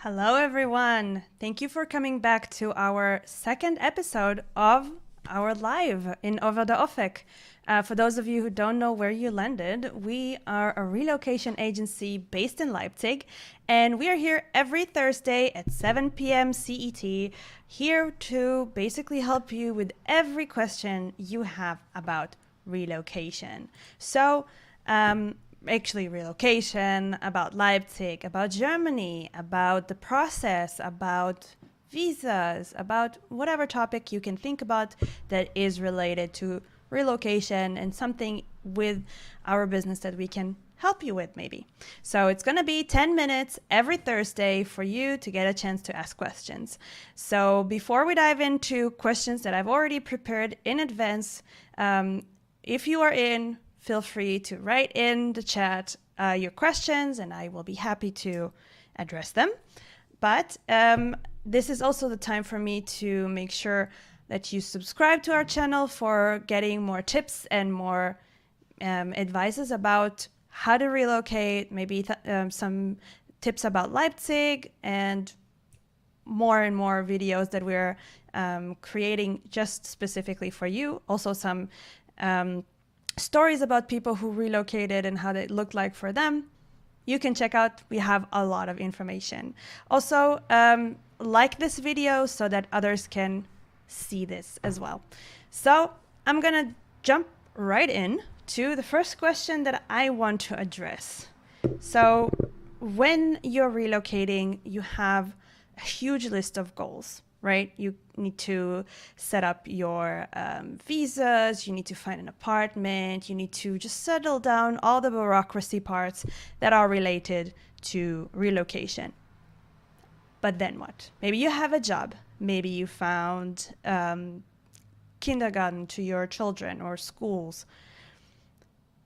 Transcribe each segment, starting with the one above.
Hello, everyone. Thank you for coming back to our second episode of our live in Over the Ofek. For those of you who don't know where you landed, we are a relocation agency based in Leipzig, and we are here every Thursday at 7 p.m. CET, here to basically help you with every question you have about relocation. Actually relocation, about Leipzig, about Germany, about the process, about visas, about whatever topic you can think about that is related to relocation and something with our business that we can help you with maybe. So it's going to be 10 minutes every Thursday for you to get a chance to ask questions. So before we dive into questions that I've already prepared in advance, if you are in, feel free to write in the chat your questions and I will be happy to address them. But this is also the time for me to make sure that you subscribe to our channel for getting more tips and more advices about how to relocate, maybe some tips about Leipzig, and more videos that we're creating just specifically for you. Also some stories about people who relocated and how they looked like for them. You can check out, we have a lot of information. Also, like this video so that others can see this as well. So I'm gonna jump right in to the first question that I want to address. So when you're relocating, you have a huge list of goals, right? You need to set up your visas, you need to find an apartment, you need to just settle down all the bureaucracy parts that are related to relocation. But then what? Maybe you have a job. Maybe you found kindergarten to your children or schools.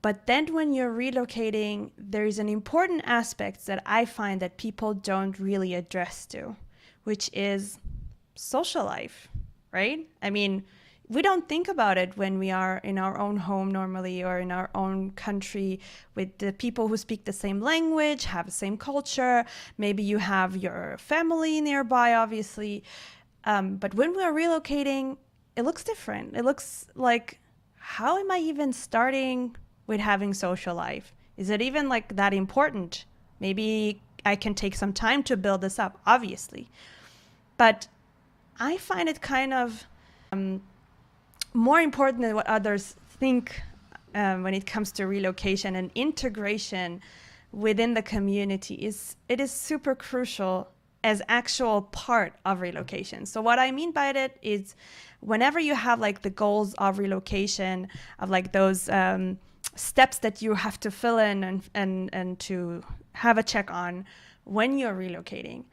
But then when you're relocating, there is an important aspect that I find that people don't really address to, which is social life, right? I mean, we don't think about it when we are in our own home normally or in our own country with the people who speak the same language, have the same culture. Maybe you have your family nearby, obviously. But when we're relocating, it looks different. It looks like, how am I even starting with having social life? Is it even like that important? Maybe I can take some time to build this up, obviously. But I find it kind of more important than what others think when it comes to relocation and integration within the community. It is super crucial as actual part of relocation. So what I mean by that is whenever you have like the goals of relocation, of like those steps that you have to fill in and to have a check on when you're relocating,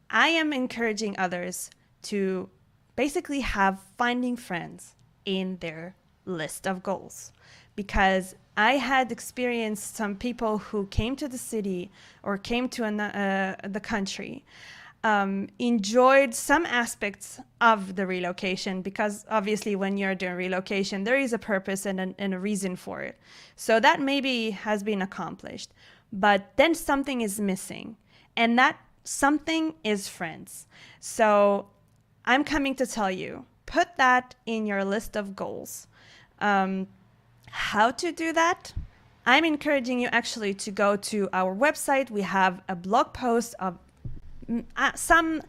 I am encouraging others to basically have finding friends in their list of goals. Because I had experienced some people who came to the city or came to the country, enjoyed some aspects of the relocation, because obviously when you're doing relocation, there is a purpose and a reason for it. So that maybe has been accomplished, but then something is missing, and that something is friends. So I'm coming to tell you, put that in your list of goals. How to do that? I'm encouraging you actually to go to our website. We have a blog post of some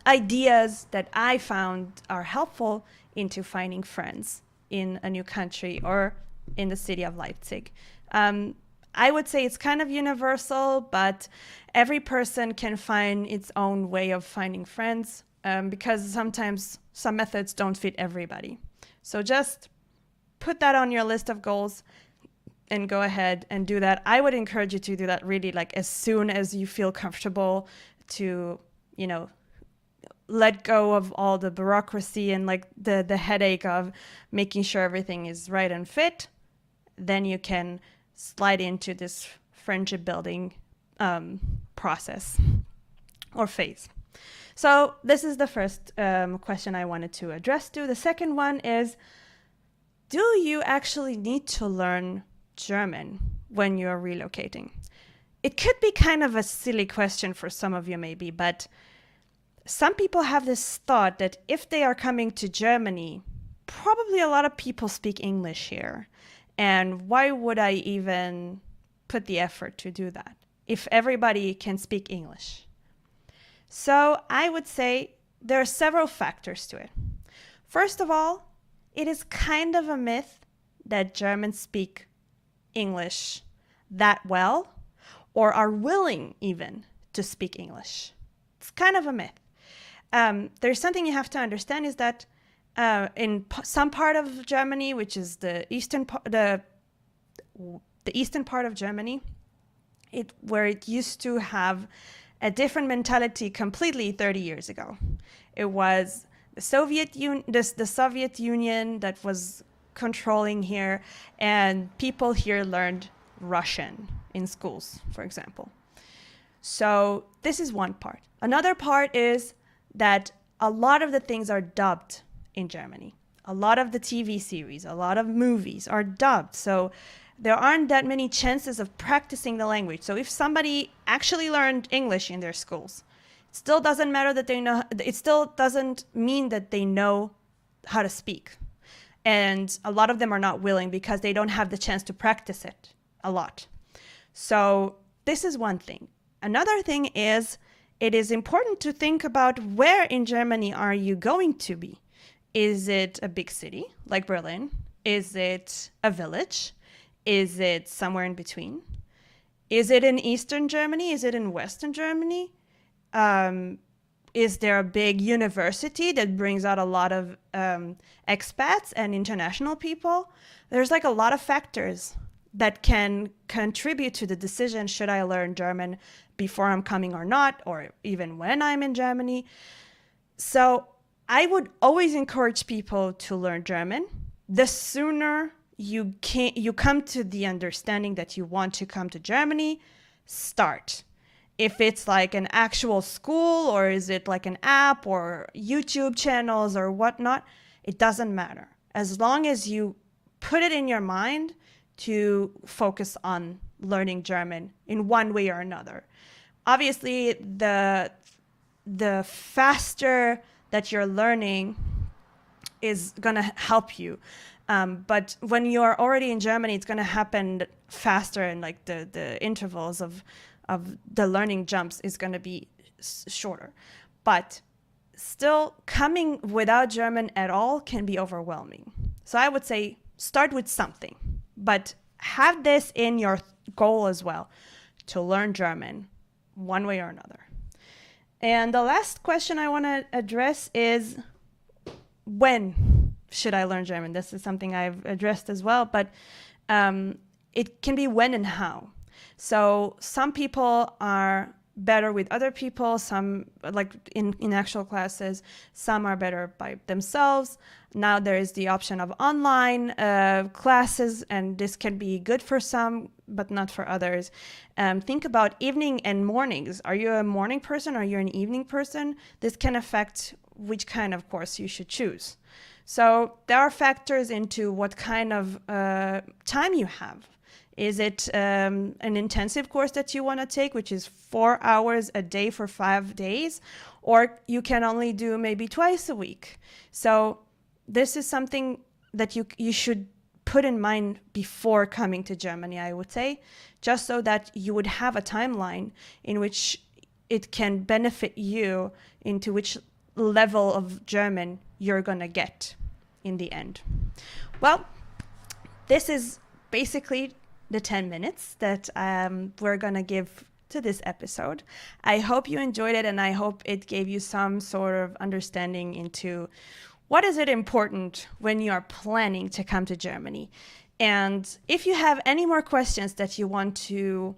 ideas that I found are helpful into finding friends in a new country or in the city of Leipzig. I would say it's kind of universal, but every person can find its own way of finding friends, because sometimes some methods don't fit everybody. So just put that on your list of goals and go ahead and do that. I would encourage you to do that really like as soon as you feel comfortable to, let go of all the bureaucracy and like the headache of making sure everything is right and fit. Then you can slide into this friendship building process or phase. So this is the first question I wanted to address to. The second one is, do you actually need to learn German when you're relocating? it could be kind of a silly question for some of you maybe, but some people have this thought that if they are coming to Germany, probably a lot of people speak English here. And why would I even put the effort to do that if everybody can speak English? So I would say there are several factors to it. First of all, it is kind of a myth that Germans speak English that well or are willing even to speak English. It's kind of a myth. There's something you have to understand is that in some part of Germany, which is the eastern part of Germany, where it used to have a different mentality completely 30 years ago. It was the Soviet Union that was controlling here, and people here learned Russian in schools, for example. So this is one part. Another part is that a lot of the things are dubbed in Germany. A lot of the TV series, a lot of movies are dubbed. So there aren't that many chances of practicing the language. So if somebody actually learned English in their schools, it still doesn't matter that they know, it still doesn't mean that they know how to speak. And a lot of them are not willing because they don't have the chance to practice it a lot. So this is one thing. Another thing is it is important to think about where in Germany are you going to be. Is it a big city like Berlin? Is it a village? Is it somewhere in between? Is it in Eastern Germany? Is it in Western Germany? Is there a big university that brings out a lot of expats and international people? There's like a lot of factors that can contribute to the decision, should I learn German before I'm coming or not, or even when I'm in Germany. So I would always encourage people to learn German. The sooner you come to the understanding that you want to come to Germany, start. If it's like an actual school, or is it like an app or YouTube channels or whatnot, it doesn't matter. As long as you put it in your mind to focus on learning German in one way or another. Obviously, the faster that you're learning is going to help you. But when you're already in Germany, it's going to happen faster, and like the intervals of the learning jumps is going to be shorter. But still, coming without German at all can be overwhelming. So I would say start with something, but have this in your goal as well, to learn German one way or another. And the last question I want to address is, when should I learn German? This is something I've addressed as well, but it can be when and how. So some people are better with other people, some like in actual classes, some are better by themselves. Now there is the option of online classes, and this can be good for some, but not for others. Think about evening and mornings. Are you a morning person or are you an evening person? This can affect which kind of course you should choose. So there are factors into what kind of time you have. Is it an intensive course that you want to take, which is 4 hours a day for 5 days, or you can only do maybe twice a week? So this is something that you should put in mind before coming to Germany, I would say, just so that you would have a timeline in which it can benefit you into which level of German you're going to get in the end. Well, this is basically the 10 minutes that we're going to give to this episode. I hope you enjoyed it, and I hope it gave you some sort of understanding into what is it important when you are planning to come to Germany. And if you have any more questions that you want to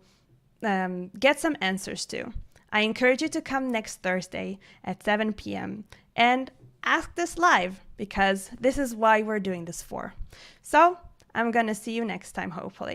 get some answers to, I encourage you to come next Thursday at 7 p.m. and ask this live, because this is why we're doing this for. So I'm going to see you next time, hopefully.